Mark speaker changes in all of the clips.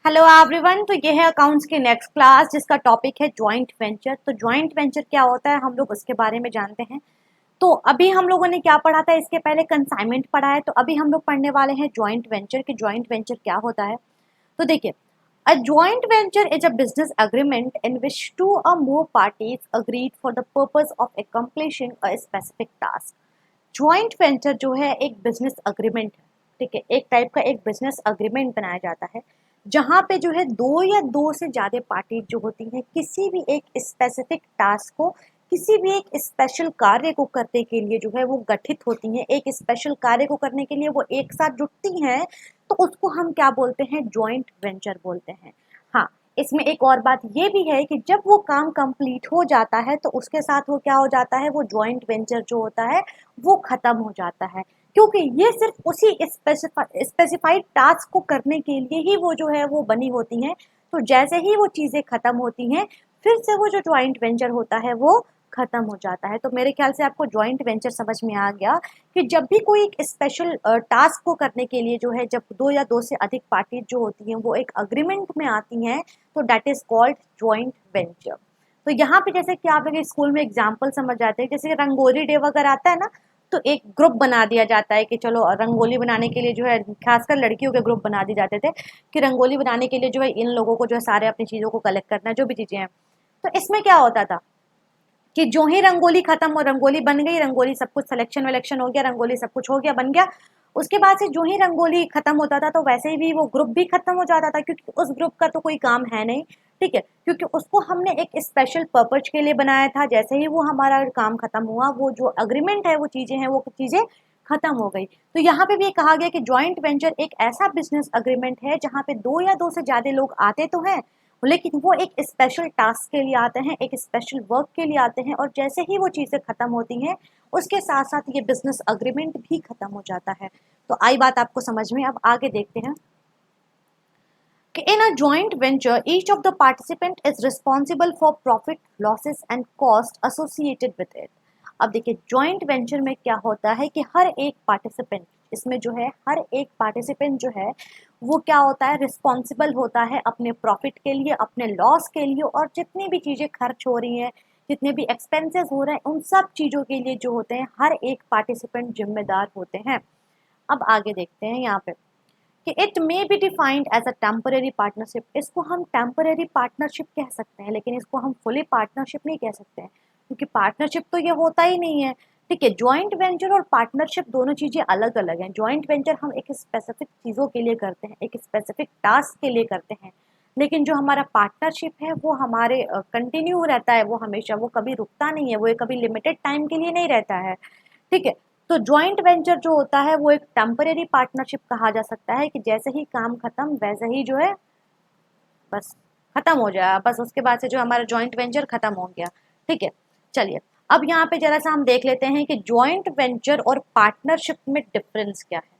Speaker 1: Hello everyone. तो ये है अकाउंट्स की नेक्स्ट क्लास जिसका टॉपिक है जॉइंट वेंचर। तो जॉइंट वेंचर क्या होता है हम लोग उसके बारे में जानते हैं। तो अभी हम लोगों ने क्या पढ़ा था, इसके पहले कंसाइनमेंट पढ़ा है। तो अभी हम लोग पढ़ने वाले हैं जॉइंट वेंचर कि जॉइंट वेंचर क्या होता है। तो देखिए, a joint venture is a business agreement in which two or more parties agreed for the purpose of accomplishing a specific task. Joint venture जो है एक बिजनेस अग्रीमेंट है, ठीक है। एक टाइप का एक बिजनेस अग्रीमेंट बनाया जाता है जहाँ पे जो है दो या दो से ज़्यादा पार्टी जो होती हैं किसी भी एक स्पेसिफिक टास्क को, किसी भी एक स्पेशल कार्य को करने के लिए जो है वो गठित होती हैं। एक स्पेशल कार्य को करने के लिए वो एक साथ जुटती हैं, तो उसको हम क्या बोलते हैं, जॉइंट वेंचर बोलते हैं। हाँ, इसमें एक और बात ये भी है कि जब वो काम कंप्लीट हो जाता है तो उसके साथ वो क्या हो जाता है, वो जॉइंट वेंचर जो होता है वो खत्म हो जाता है, क्योंकि ये सिर्फ उसी स्पेसिफाइड टास्क को करने के लिए ही वो जो है वो बनी होती हैं। तो जैसे ही वो चीज़ें खत्म होती हैं फिर से वो जो जॉइंट वेंचर होता है वो खत्म हो जाता है। तो मेरे ख्याल से आपको जॉइंट वेंचर समझ में आ गया कि जब भी कोई एक स्पेशल टास्क को करने के लिए जो है, जब दो या दो से अधिक पार्टी जो होती हैं वो एक अग्रीमेंट में आती हैं, तो that is called joint venture. तो यहाँ पे जैसे कि आप अगर स्कूल में एग्जाम्पल समझ जाते हैं, जैसे रंगोली डे वगैरह आता है ना, तो एक ग्रुप बना दिया जाता है कि चलो रंगोली बनाने के लिए जो है, खासकर लड़कियों के ग्रुप बना दिए जाते थे कि रंगोली बनाने के लिए जो है इन लोगों को जो है सारे अपनी चीज़ों को कलेक्ट करना है, जो भी चीज़ें हैं। तो इसमें क्या होता था कि जो ही रंगोली खत्म हो, रंगोली बन गई, रंगोली सब कुछ सिलेक्शन विलेक्शन हो गया, रंगोली सब कुछ हो गया, बन गया। उसके बाद से जो ही रंगोली खत्म होता था तो वैसे ही भी वो ग्रुप भी खत्म हो जाता था, क्योंकि उस ग्रुप का तो कोई काम है नहीं, ठीक है, क्योंकि उसको हमने एक स्पेशल पर्पज के लिए बनाया था। जैसे ही वो हमारा काम खत्म हुआ, वो जो अग्रीमेंट है, वो चीजें हैं, वो चीजें खत्म हो गई। तो यहाँ पे भी ये कहा गया कि जॉइंट वेंचर एक ऐसा बिजनेस अग्रीमेंट है जहाँ पे दो या दो से ज्यादा लोग आते तो हैं, लेकिन वो एक स्पेशल टास्क के लिए आते हैं, एक स्पेशल वर्क के लिए आते हैं, और जैसे ही वो चीज़ें खत्म होती हैं उसके साथ साथ ये बिजनेस अग्रीमेंट भी खत्म हो जाता है। तो आई बात आपको समझ में। अब आगे देखते हैं कि in a joint venture each of the participant is responsible for profit, losses and cost associated with it. अब देखिए, जॉइंट वेंचर में क्या होता है कि हर एक पार्टिसिपेंट, इसमें जो है हर एक पार्टिसिपेंट जो है वो क्या होता है, रिस्पॉन्सिबल होता है अपने प्रॉफिट के लिए, अपने लॉस के लिए, और जितनी भी चीज़ें खर्च हो रही हैं, जितने भी एक्सपेंसेस हो रहे हैं, उन सब चीज़ों के लिए जो होते हैं हर एक पार्टिसिपेंट जिम्मेदार होते हैं। अब आगे देखते हैं यहाँ पे कि it may be defined as a temporary partnership. इसको हम टेम्पररी पार्टनरशिप कह सकते हैं, लेकिन इसको हम फुली पार्टनरशिप नहीं कह सकते हैं, क्योंकि पार्टनरशिप तो ये होता ही नहीं है, ठीक है। जॉइंट वेंचर और पार्टनरशिप दोनों चीज़ें अलग अलग हैं। जॉइंट वेंचर हम एक स्पेसिफिक चीज़ों के लिए करते हैं, एक स्पेसिफिक टास्क के लिए करते हैं, लेकिन जो हमारा पार्टनरशिप है वो हमारे कंटिन्यू रहता है, वो हमेशा, वो कभी रुकता नहीं है, वो कभी लिमिटेड टाइम के लिए नहीं रहता है, ठीक है। तो जॉइंट वेंचर जो होता है वो एक टेम्परेरी पार्टनरशिप कहा जा सकता है कि जैसे ही काम खत्म वैसे ही जो है बस खत्म हो जाए, बस उसके बाद से जो हमारा जॉइंट वेंचर खत्म हो गया, ठीक है। चलिए, अब यहाँ पे जरा सा हम देख लेते हैं कि जॉइंट वेंचर और पार्टनरशिप में डिफरेंस क्या है,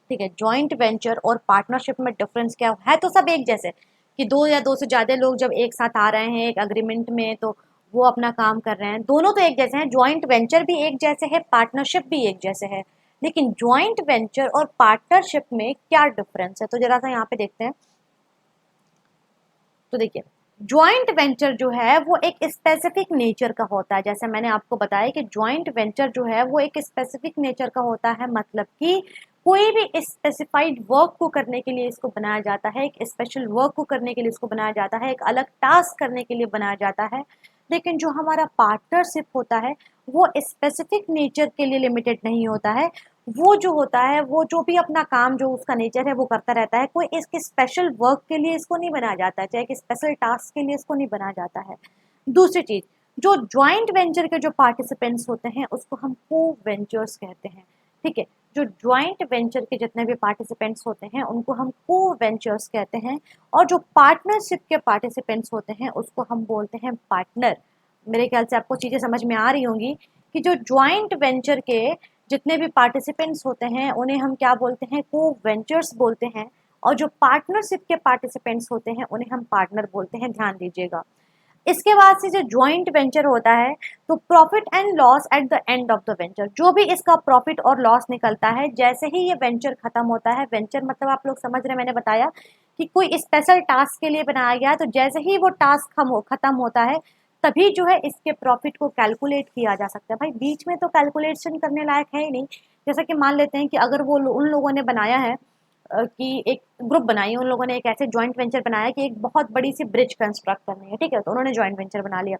Speaker 1: ठीक है। जॉइंट वेंचर और पार्टनरशिप में डिफरेंस क्या है, तो सब एक जैसे कि दो या दो से ज्यादा लोग जब एक साथ आ रहे हैं एक अग्रीमेंट में, तो वो अपना काम कर रहे हैं, दोनों तो एक जैसे हैं। जॉइंट वेंचर भी एक जैसे है, पार्टनरशिप भी एक जैसे है, लेकिन जॉइंट वेंचर और पार्टनरशिप में क्या डिफरेंस है, तो जरा सा यहाँ पे देखते हैं। तो देखिए, जॉइंट वेंचर जो है वो एक स्पेसिफिक नेचर का होता है। जैसे मैंने आपको बताया कि जॉइंट वेंचर जो है वो एक स्पेसिफिक नेचर का होता है, मतलब कि कोई भी स्पेसिफाइड वर्क को करने के लिए इसको बनाया जाता है, एक स्पेशल वर्क को करने के लिए इसको बनाया जाता है, एक अलग टास्क करने के लिए बनाया जाता है। लेकिन जो हमारा पार्टनरशिप होता है वो स्पेसिफिक नेचर के लिए लिमिटेड नहीं होता है। वो जो होता है, वो जो भी अपना काम जो उसका नेचर है वो करता रहता है, कोई इसके स्पेशल वर्क के लिए इसको नहीं बनाया जाता है, चाहे कि स्पेशल टास्क के लिए इसको नहीं बनाया जाता है। दूसरी चीज, जो ज्वाइंट वेंचर के जो पार्टिसिपेंट्स होते हैं उसको हम को वेंचर्स कहते हैं, ठीक है। जो ज्वाइंट वेंचर के जितने भी पार्टिसिपेंट्स होते हैं उनको हम को वेंचर्स कहते हैं, और जो पार्टनरशिप के पार्टिसिपेंट्स होते हैं उसको हम बोलते हैं पार्टनर। मेरे ख्याल से आपको चीजें समझ में आ रही होंगी कि जो ज्वाइंट वेंचर के जितने भी पार्टिसिपेंट्स होते हैं उन्हें हम क्या बोलते हैं, को वेंचर्स बोलते हैं, और जो पार्टनरशिप के पार्टिसिपेंट्स होते हैं उन्हें हम पार्टनर बोलते हैं, ध्यान दीजिएगा। इसके बाद से जो ज्वाइंट वेंचर होता है, तो profit and loss at the end of the venture, जो भी इसका प्रॉफिट और लॉस निकलता है जैसे ही ये वेंचर खत्म होता है, वेंचर मतलब आप लोग समझ रहे हैं, मैंने बताया कि कोई स्पेशल टास्क के लिए बनाया गया है, तो जैसे ही वो टास्क खत्म होता है तभी जो है इसके प्रॉफिट को कैलकुलेट किया जा सकता है। भाई बीच में तो कैलकुलेशन करने लायक है ही नहीं। जैसा कि मान लेते हैं कि अगर वो उन लोगों ने बनाया है कि एक ग्रुप बनाई है, उन लोगों ने एक ऐसे जॉइंट वेंचर बनाया कि एक बहुत बड़ी सी ब्रिज कंस्ट्रक्ट करनी है, ठीक है, तो उन्होंने जॉइंट वेंचर बना लिया।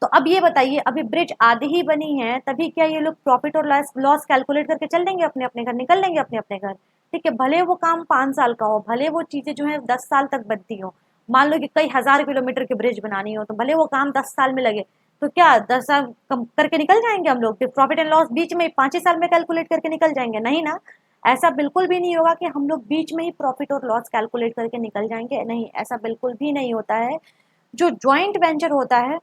Speaker 1: तो अब ये बताइए, अभी ब्रिज आधी ही बनी है, तभी क्या ये लोग प्रॉफिट और लॉस कैलकुलेट करके चल देंगे, अपने अपने घर निकल लेंगे अपने अपने घर, ठीक है। भले वो काम 5 साल का हो, भले वो चीजें जो है 10 साल तक बनती हो, मान लो कि कई हजार किलोमीटर की ब्रिज बनानी हो, तो भले वो काम 10 साल में लगे, तो क्या 10 साल कम करके निकल जाएंगे हम लोग, प्रॉफिट एंड लॉस बीच में 5 ही साल में कैलकुलेट करके निकल जाएंगे? नहीं ना, ऐसा बिल्कुल भी नहीं होगा कि हम लोग बीच में ही प्रॉफिट और लॉस कैलकुलेट करके निकल जाएंगे, नहीं, ऐसा बिल्कुल भी नहीं होता है। जो ज्वाइंट वेंचर होता है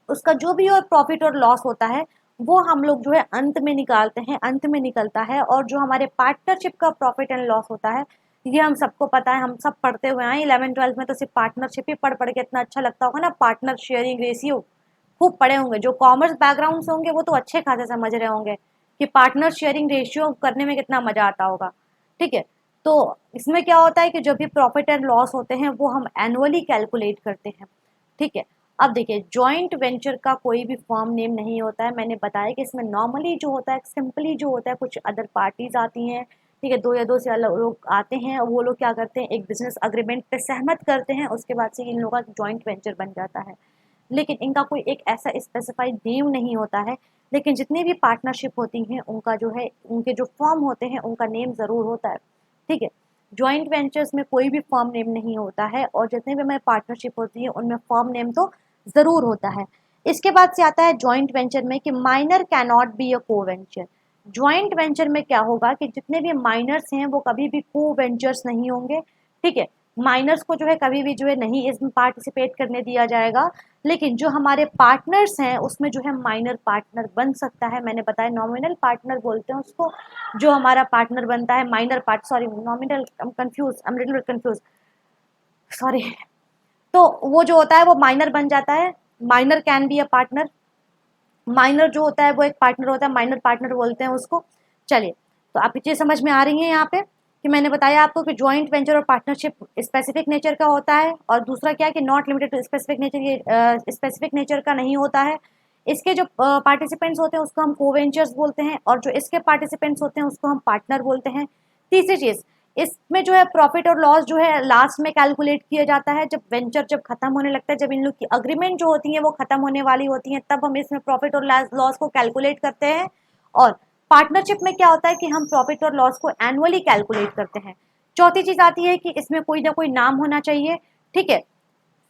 Speaker 1: उसका जो भी और प्रॉफिट और लॉस होता है वो हम लोग जो है अंत में निकालते हैं, अंत में निकलता है। और जो हमारे पार्टनरशिप का प्रॉफिट एंड लॉस होता है, ये हम सबको पता है, हम सब पढ़ते हुए आए 11th-12th में, तो सिर्फ पार्टनरशिप ही पढ़ पढ़ के इतना अच्छा लगता होगा ना, पार्टनर शेयरिंग रेशियो खूब पढ़े होंगे। जो कॉमर्स बैकग्राउंड से होंगे वो तो अच्छे खासे समझ रहे होंगे कि पार्टनर शेयरिंग रेशियो करने में कितना मजा आता होगा, ठीक है। तो इसमें क्या होता है कि जो भी प्रॉफिट एंड लॉस होते हैं वो हम एनुअली कैलकुलेट करते हैं, ठीक है। अब देखिए, जॉइंट वेंचर का कोई भी फर्म नेम नहीं होता है। मैंने बताया कि इसमें नॉर्मली जो होता है, सिंपली जो होता है, कुछ अदर पार्टीज आती हैं, ठीक है, 2 या 2 से अलग लोग आते हैं, वो लोग क्या करते हैं, एक बिजनेस अग्रीमेंट पे सहमत करते हैं, उसके बाद से इन लोगों का जॉइंट वेंचर बन जाता है। लेकिन इनका कोई एक ऐसा स्पेसिफाइड नेम नहीं होता है। लेकिन जितनी भी पार्टनरशिप होती हैं उनका जो है, उनके जो फर्म होते हैं उनका नेम ज़रूर होता है, ठीक है। जॉइंट वेंचर्स में कोई भी फर्म नेम नहीं होता है, और जितने भी हमारी पार्टनरशिप होती है उनमें फर्म नेम तो ज़रूर होता है। इसके बाद से आता है जॉइंट वेंचर में कि minor can not be a को वेंचर। जॉइंट वेंचर में क्या होगा कि जितने भी माइनर्स हैं वो कभी भी को वेंचर्स नहीं होंगे, ठीक है। माइनर्स को जो है कभी भी जो है नहीं इसमें पार्टिसिपेट करने दिया जाएगा। लेकिन जो हमारे पार्टनर्स हैं उसमें जो है माइनर पार्टनर बन सकता है। मैंने बताया नॉमिनल पार्टनर बोलते हैं उसको, जो हमारा पार्टनर बनता है minor part, sorry nominal, I am little bit confuse, sorry. तो वो जो होता है वो माइनर बन जाता है। Minor can be a partner, minor जो होता है वो एक पार्टनर होता है, माइनर पार्टनर बोलते हैं उसको। चलिए, तो आप चीज़ समझ में आ रही है यहाँ पे कि मैंने बताया आपको कि जॉइंट वेंचर और पार्टनरशिप स्पेसिफिक नेचर का होता है, और दूसरा क्या है कि not limited to specific nature, ये स्पेसिफिक नेचर का नहीं होता है। इसके जो पार्टिसिपेंट्स होते हैं उसको हम को वेंचर्स बोलते हैं, और जो इसके पार्टिसिपेंट्स होते हैं उसको हम पार्टनर बोलते हैं। तीसरी चीज़, इसमें जो है प्रॉफिट और लॉस जो है लास्ट में कैलकुलेट किया जाता है, जब वेंचर जब खत्म होने लगता है, जब इन लोग की अग्रीमेंट जो होती है वो खत्म होने वाली होती है, तब हम इसमें प्रॉफिट और लॉस को कैलकुलेट करते हैं। और पार्टनरशिप में क्या होता है कि हम प्रॉफिट और लॉस को एनुअली कैलकुलेट करते हैं। चौथी चीज आती है कि इसमें कोई ना कोई नाम होना चाहिए, ठीक है,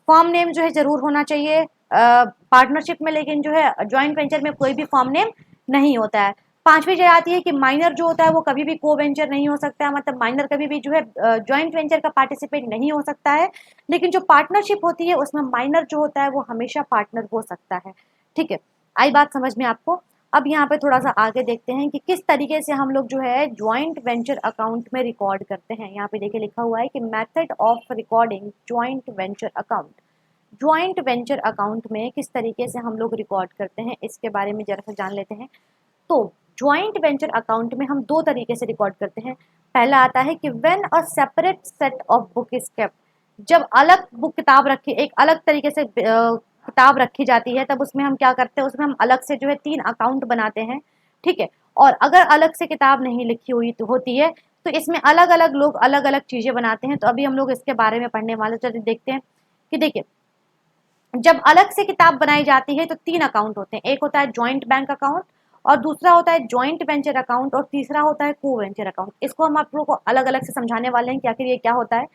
Speaker 1: फॉर्म नेम जो है जरूर होना चाहिए पार्टनरशिप में, लेकिन जो है ज्वाइंट वेंचर में कोई भी फॉर्म नेम नहीं होता है। पांचवी जो आती है कि माइनर जो होता है वो कभी भी को वेंचर नहीं हो सकता है, मतलब माइनर कभी भी जो है ज्वाइंट वेंचर का पार्टिसिपेट नहीं हो सकता है। लेकिन जो पार्टनरशिप होती है उसमें माइनर जो होता है वो हमेशा पार्टनर हो सकता है, ठीक है। आई बात समझ में आपको? अब यहाँ पे थोड़ा सा आगे देखते हैं कि किस तरीके से हम लोग जो है ज्वाइंट वेंचर अकाउंट में रिकॉर्ड करते हैं। यहाँ पे देखिए लिखा हुआ है कि method of recording joint venture account. Joint venture account में किस तरीके से हम लोग रिकॉर्ड करते हैं इसके बारे में जरा सा जान लेते हैं। तो ज्वाइंट वेंचर अकाउंट में हम दो तरीके से रिकॉर्ड करते हैं। पहला आता है कि when a separate set of book is kept, जब अलग बुक किताब रखी, एक अलग तरीके से किताब रखी जाती है, तब उसमें हम क्या करते हैं, उसमें हम अलग से जो है 3 अकाउंट बनाते हैं, ठीक है। और अगर अलग से किताब नहीं लिखी हुई तो होती है तो इसमें अलग अलग लोग अलग अलग चीजें बनाते हैं। तो अभी हम लोग इसके बारे में पढ़ने वाले, चलिए देखते हैं कि देखिए, जब अलग से किताब बनाई जाती है तो 3 अकाउंट होते हैं। एक होता है जॉइंट बैंक अकाउंट, और दूसरा होता है जॉइंट वेंचर अकाउंट, और तीसरा होता है को वेंचर अकाउंट। इसको हम आप लोगों को अलग अलग से समझाने वाले हैं कि आखिर ये क्या होता है,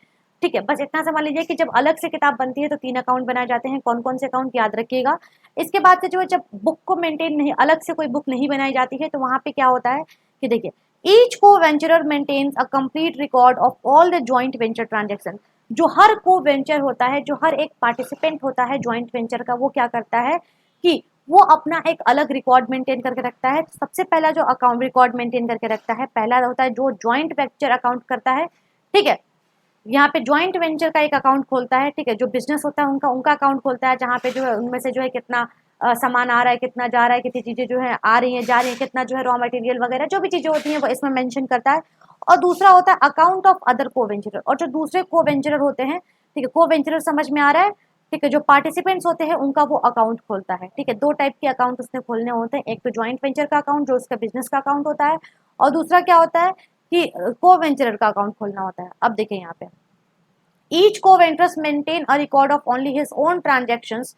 Speaker 1: ठीक है। बस इतना समझ लीजिए कि जब अलग से किताब बनती है तो 3 अकाउंट बनाए जाते हैं। कौन कौन से अकाउंट याद रखिएगा। इसके बाद से जो है जब बुक को मेंटेन नहीं, अलग से कोई बुक नहीं बनाई जाती है, तो वहां पे क्या होता है कि देखिए, each co venturer maintains a complete record of all the joint venture transaction. जो हर को वेंचर होता है, जो हर एक पार्टिसिपेंट होता है ज्वाइंट वेंचर का, वो क्या करता है कि वो अपना एक अलग रिकॉर्ड मेंटेन करके रखता है। सबसे पहला जो अकाउंट रिकॉर्ड मेंटेन करके रखता है, पहला होता है जो ज्वाइंट वेंचर अकाउंट करता है, ठीक है। यहाँ पे ज्वाइंट वेंचर का एक अकाउंट खोलता है, ठीक है। जो बिजनेस होता है उनका उनका अकाउंट खोलता है, जहाँ पे जो है उनमें से जो है कितना सामान आ रहा है, कितना जा रहा है, कितनी चीजें जो है आ रही हैं, जा रही हैं, कितना जो है रॉ मटेरियल वगैरह जो भी चीजें होती हैं वो इसमें मेंशन करता है। और दूसरा होता है अकाउंट ऑफ अदर को वेंचरर, और जो दूसरे को वेंचरर होते हैं, ठीक है, को वेंचरर समझ में आ रहा है, ठीक है, जो पार्टिसिपेंट्स होते हैं उनका वो अकाउंट खोलता है, ठीक है, दो टाइप के अकाउंट उसने खोलने होते हैं, एक तो ज्वाइंट वेंचर का अकाउंट जो उसका बिजनेस का अकाउंट होता है, और दूसरा क्या होता है कि को वेंचरर का अकाउंट खोलना होता है। अब देखिए यहाँ पे each co venturers maintain a record of only his own transactions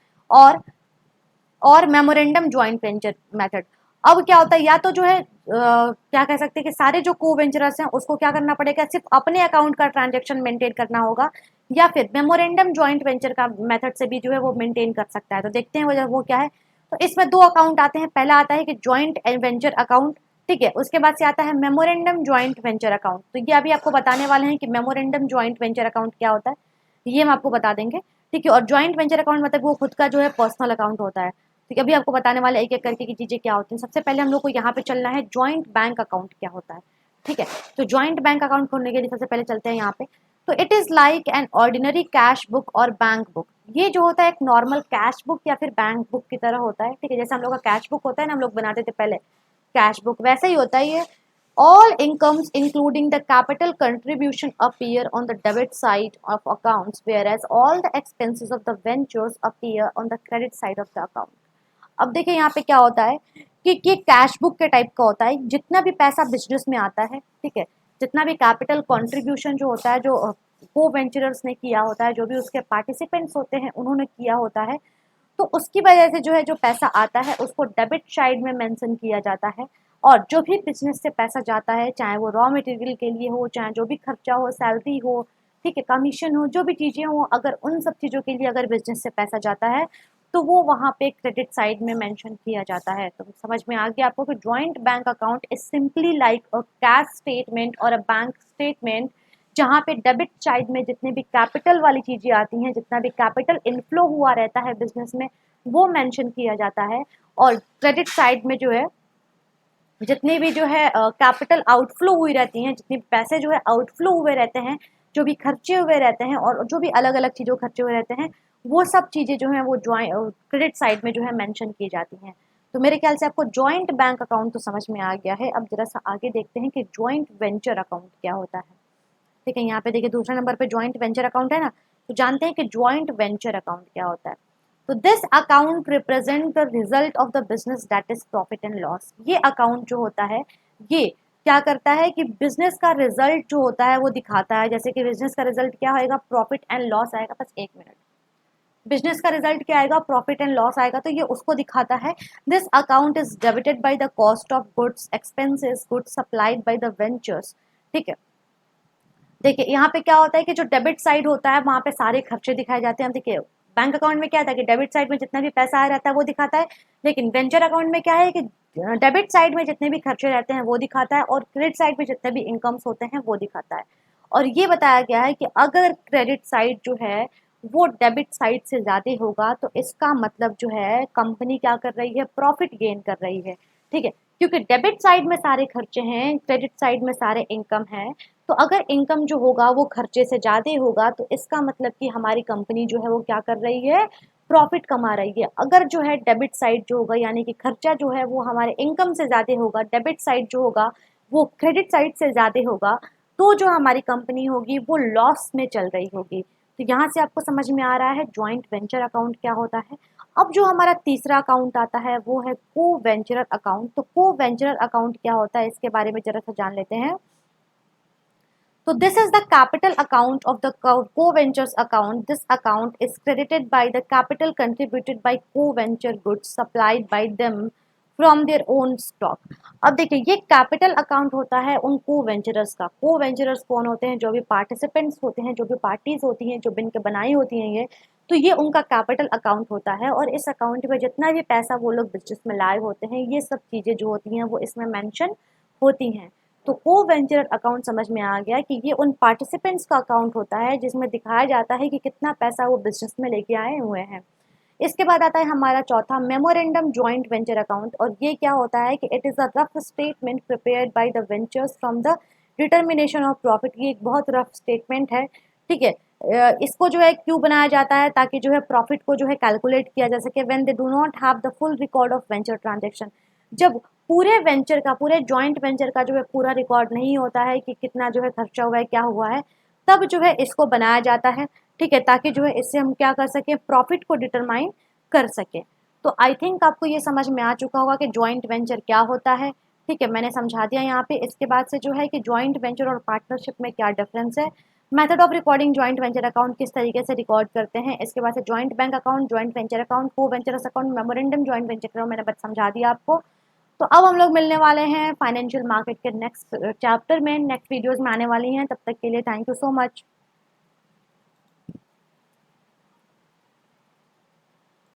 Speaker 1: और मेमोरेंडम ज्वाइंट वेंचर मेथड। अब क्या होता है, या तो जो है क्या कह सकते हैं कि सारे जो को वेंचरर्स हैं उसको क्या करना पड़ेगा, सिर्फ अपने अकाउंट का ट्रांजेक्शन मेंटेन करना होगा, या फिर मेमोरेंडम ज्वाइंट वेंचर का मेथड से भी जो है वो मेंटेन कर सकता है। तो देखते हैं वो क्या है। तो इसमें दो अकाउंट आते हैं, पहला आता है कि ज्वाइंट वेंचर अकाउंट, ठीक है, उसके बाद से आता है मेमोरेंडम ज्वाइंट वेंचर अकाउंट। तो ये अभी आपको बताने वाले हैं कि मेमोरेंडम ज्वाइंट वेंचर अकाउंट क्या होता है, ये हम आपको बता देंगे, ठीक है। और ज्वाइंट वेंचर अकाउंट मतलब वो खुद का जो है पर्सनल अकाउंट होता है, ठीक है। अभी आपको बताने वाले एक एक करके की चीजें क्या होती हैं। सबसे पहले हम लोग को यहाँ पे चलना है ज्वाइंट बैंक अकाउंट क्या होता है, ठीक है। तो ज्वाइंट बैंक अकाउंट खोलने के लिए सबसे पहले चलते हैं यहाँ पे। तो it is like an ordinary cash book और बैंक बुक। ये जो होता है एक नॉर्मल कैश बुक या फिर बैंक बुक की तरह होता है, ठीक है। जैसे हम लोग का कैश बुक होता है ना, हम लोग बनाते थे पहले कैश बुक, वैसा ही होता है ये। All incomes, including the capital contribution, appear on the debit side of accounts, whereas all the expenses of the ventures appear on the credit side of the account. अब देखिए यहाँ पे क्या होता है कि ये कैश बुक के टाइप का होता है। जितना भी पैसा बिजनेस में आता है, ठीक है, जितना भी कैपिटल कंट्रीब्यूशन जो होता है, जो को वेंचरर्स ने किया होता है, जो भी उसके पार्टिसिपेंट्स होते हैं उन्होंने किया होता है, तो उसकी वजह से जो है जो पैसा आता है उसको डेबिट साइड में मेंशन किया जाता है। और जो भी बिजनेस से पैसा जाता है, चाहे वो रॉ मटेरियल के लिए हो, चाहे जो भी खर्चा हो, सैलरी हो, ठीक है, कमीशन हो, जो भी चीज़ें हो, अगर उन सब चीज़ों के लिए अगर बिजनेस से पैसा जाता है तो वो वहाँ पे क्रेडिट साइड में मेंशन किया जाता है। तो समझ में आ गया आपको कि joint bank account is simply like a cash statement और अ बैंक स्टेटमेंट, जहाँ पे डेबिट साइड में जितने भी कैपिटल वाली चीज़ें आती हैं, जितना भी कैपिटल इनफ्लो हुआ रहता है बिजनेस में, वो मेंशन किया जाता है। और क्रेडिट साइड में जो है जितनी भी जो है कैपिटल आउटफ्लो हुई रहती हैं, जितने पैसे जो है आउटफ्लो हुए रहते हैं, जो भी खर्चे हुए रहते हैं और जो भी अलग अलग चीज़ों खर्चे हुए रहते हैं, वो सब चीज़ें जो हैं वो क्रेडिट साइड में जो है मेंशन की जाती हैं। तो मेरे ख्याल से आपको जॉइंट बैंक अकाउंट तो समझ में आ गया है। अब जरा सा आगे देखते हैं कि जॉइंट वेंचर अकाउंट क्या होता है, ठीक है। यहाँ पे देखिए दूसरे नंबर पे जॉइंट वेंचर अकाउंट है ना, तो जानते हैं कि जॉइंट वेंचर अकाउंट क्या होता है। तो this account represent the result of the business that is profit and loss. ये अकाउंट जो होता है ये क्या करता है कि बिजनेस का रिजल्ट जो होता है वो दिखाता है। जैसे कि बिजनेस का रिजल्ट क्या आएगा, प्रॉफिट एंड लॉस आएगा। बस एक मिनट, बिजनेस का रिजल्ट क्या आएगा, प्रॉफिट एंड लॉस आएगा, तो ये उसको दिखाता है। This account is debited by the cost of goods expenses goods supplied by the ventures, ठीक है। देखिए यहाँ पे क्या होता है कि जो डेबिट साइड होता है वहां पे सारे खर्चे दिखाए जाते हैं। देखिए बैंक अकाउंट में क्या था कि डेबिट साइड में जितना भी पैसा आ रहता है वो दिखाता है, लेकिन वेंचर अकाउंट में क्या है कि डेबिट साइड में जितने भी खर्चे रहते हैं वो दिखाता है और क्रेडिट साइड में जितने भी इनकम्स होते हैं वो दिखाता है। और ये बताया गया है कि अगर क्रेडिट साइड जो है वो डेबिट साइड से ज़्यादा होगा तो इसका मतलब जो है कंपनी क्या कर रही है, प्रॉफिट गेन कर रही है, ठीक है। क्योंकि डेबिट साइड में सारे खर्चे हैं, क्रेडिट साइड में सारे इनकम हैं, तो अगर इनकम जो होगा वो खर्चे से ज़्यादा होगा तो इसका मतलब कि हमारी कंपनी जो है वो क्या कर रही है, प्रॉफिट कमा रही है। अगर जो है डेबिट साइड जो होगा यानी कि खर्चा जो है वो हमारे इनकम से ज़्यादा होगा, डेबिट साइड जो होगा वो क्रेडिट साइड से ज़्यादा होगा, तो जो हमारी कंपनी होगी वो लॉस में चल रही होगी। तो यहाँ से आपको समझ में आ रहा है जॉइंट वेंचर अकाउंट क्या होता है। अब जो हमारा तीसरा अकाउंट आता है वो है को वेंचरर अकाउंट। तो को वेंचरर अकाउंट क्या होता है इसके बारे में जरा सा जान लेते हैं। So this is the capital account of the co-ventures account. This account is credited by the capital contributed by co-venture goods supplied by them from their own stock. अब देखिए ये कैपिटल अकाउंट होता है उन को-वेंचरर्स का। को-वेंचरर्स कौन होते हैं, जो भी पार्टिसिपेंट्स होते हैं, जो भी पार्टीज होती हैं, जो बिन के बनाई होती हैं, ये तो ये उनका कैपिटल अकाउंट होता है। और इस अकाउंट में जितना भी पैसा वो लोग बिजनेस में लाए होते हैं, ये सब चीज़ें जो होती हैं वो इसमें मेंशन होती हैं। तो को वेंचर अकाउंट समझ में आ गया कि ये उन पार्टिसिपेंट्स का अकाउंट होता है जिसमें दिखाया जाता है कि कितना पैसा वो बिजनेस में लेके आए हुए हैं। इसके बाद आता है हमारा चौथा मेमोरेंडम जॉइंट वेंचर अकाउंट। और ये क्या होता है कि it is a rough statement prepared by the ventures from the determination of profit. ये एक बहुत रफ स्टेटमेंट है, ठीक है। इसको जो है क्यों बनाया जाता है, ताकि जो है प्रॉफिट को जो है कैलकुलेट किया जा सके। When they do not have the full record of venture transaction, जब पूरे वेंचर का, पूरे जॉइंट वेंचर का जो है पूरा रिकॉर्ड नहीं होता है कि कितना जो है खर्चा हुआ है, क्या हुआ है, तब जो है इसको बनाया जाता है, ठीक है, ताकि जो है इससे हम क्या कर सकें, प्रॉफिट को डिटरमाइन कर सकें। तो आई थिंक आपको ये समझ में आ चुका होगा कि जॉइंट वेंचर क्या होता है, ठीक है, मैंने समझा दिया यहाँ पे। इसके बाद से जो है कि जॉइंट वेंचर और पार्टनरशिप में क्या डिफरेंस है, method of recording joint venture account, किस तरीके से रिकॉर्ड करते हैं, इसके बाद से joint bank account, joint venture account, co ventures account, memorandum, joint venture account, मैंने बस समझा दिया आपको। तो अब हम लोग मिलने वाले हैं फाइनेंशियल मार्केट के नेक्स्ट चैप्टर में, नेक्स्ट वीडियोस में आने वाली हैं। तब तक के लिए थैंक यू सो मच।